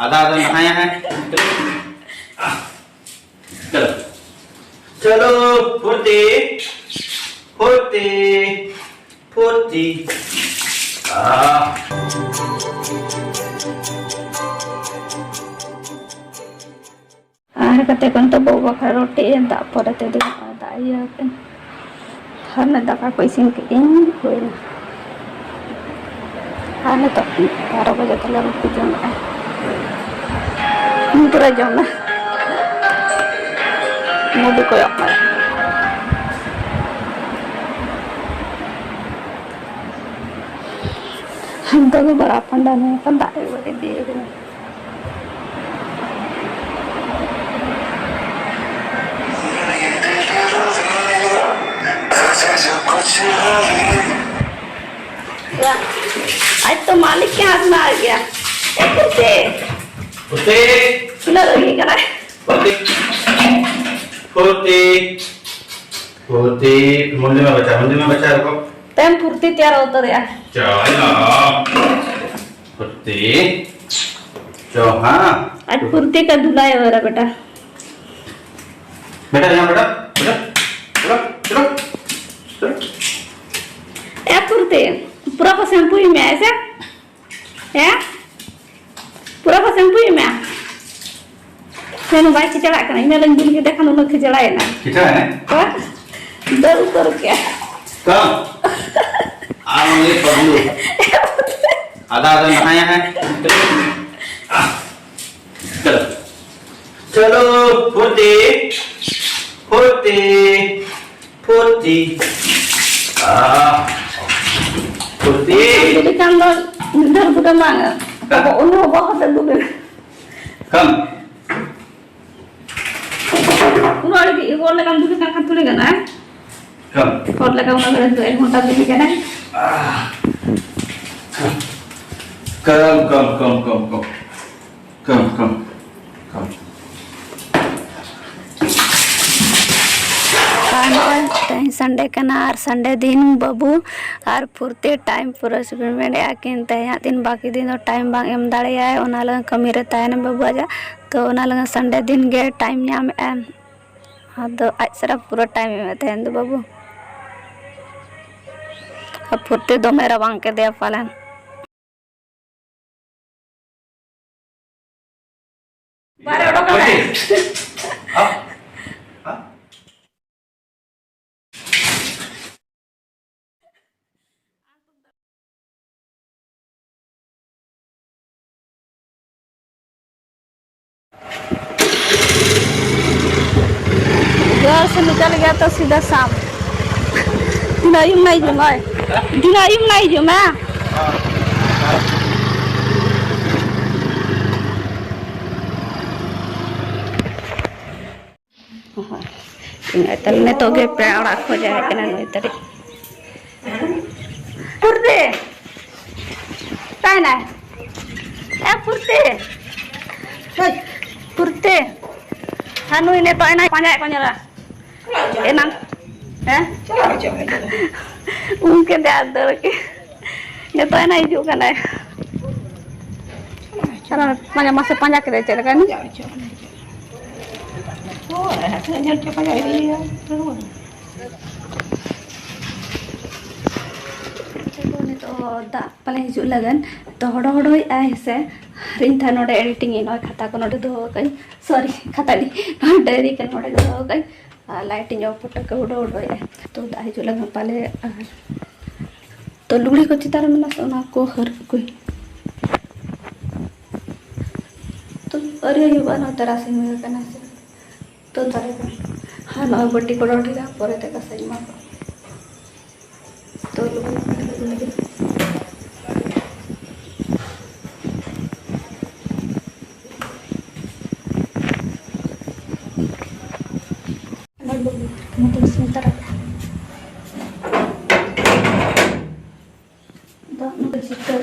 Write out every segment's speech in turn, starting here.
आधा आधा नहाया है। चलो चलो फुर्ती फुर्ती फुर्ती। kata kan to bawa roti tak pada tadi ada ya kan karena tak aku isin ke ini kuena karena tak para baca telah roti jam ini pura jam lah mau dikoyak lah hantar ke berapa dana kan tak ada dia kan. Ya, आज तो मालिक के हाथ में आ गया। कुत्ते, कुत्ते, सुना लगी क्या है? कुत्ते, कुत्ते, कुत्ते, मुंडे में बचा रखो। टाइम फुर्ती तैयार होता है। चलो, कुत्ते, चलो हाँ। आज फुर्ती का धुलाई हो रहा बेटा। बेटा यहाँ बेटा, बेटा, चलो, चलो, चलो। ए फुर्ती, पूरा का शैम्पू ही में ऐसे? है? पूरा का शैम्पू ही में? मैंने बाइक खिंचड़ा करना, इन्हें लंबी के देखा नून खिंचड़ा है ना? खिंचड़ा है? क्या? दर क्या? कम? आलू पगलू। आधा आधा नहाया है। चलो चलो फुर्ती फुर्ती फुर्ती फुर्ती। jadi kan lo bener udah mana? Apa unuh bawa dulu deh. कम unuh lagi, ikut lagi dulu kan tuh lagi kan? कम ikut lagi unuh lagi tuh, ikut lagi kan? कम कम कम कम कम कम कम कम। संडे कना और संडे दिन बाबू और फुर्ती टाइम पूरा spend आकिन तया दिन बाकी दिन टाइम बांग एम दाड़े ओना लगा कमी रे तायन बाबू आजा तो ओना लगा संडे दिन गे टाइम नाम एम तो आज सारा पूरा टाइम में तहन दो बाबू अब फुर्ती दो मेरा बांग के दे पालन बारे उड़ो का घर से निकल गया तो सीधा शाम दिनायुम नहीं जो मैं दिनायुम नहीं जो मैं ने तो गे पेड़ा खो जाए के ना नई तरी फुर्ती काय ना ए फुर्ती फुर्ती हानु ini to enak panjang lah enak mungkin dia ada lagi ini to enak juga kan cara panjang masih panjang kita cek kan oh hasilnya cek panjang ini ya तो दा पले हिजू लगन तो हड़ो हड़ो आए से रिन था नोडे एडिटिंग इन खाता को नोडे दो गई सॉरी खाता दी डायरी के नोडे दो गई लाइटिंग ऑफ फोटो के हड़ो हड़ो आए तो दा हिजू लगन पले तो लुगड़ी को चितार में ना सोना को हर कोई तो अरे ये बना तेरा से में करना से तो तारे हां ना बट्टी को डोटीगा परे ते का सही मा तो मतलब sebentar dah nak cerita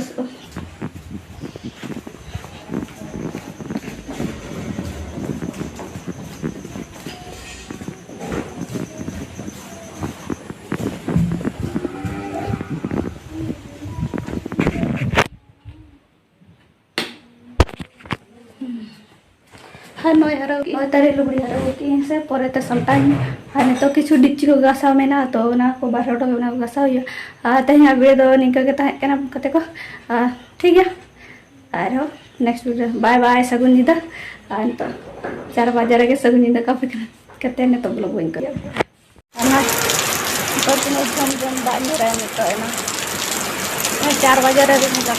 हाँ नई हरो नई तारे लुगड़ी हरो की से परे ते समटाई हाँ तो किछु डिच्ची को गासा मेना तो ना को बारोटो ना गासा हुआ तही आगे दो निका के तहे केना कते को ठीक है आरो नेक्स्ट वीडियो बाय बाय सगुन निदा तो 4 बजे के सगुन निदा काफी कते ने तो ब्लॉग बन कर ना तो तुम जम जम बाल रहे में तो है ना 4 बजे रे निदा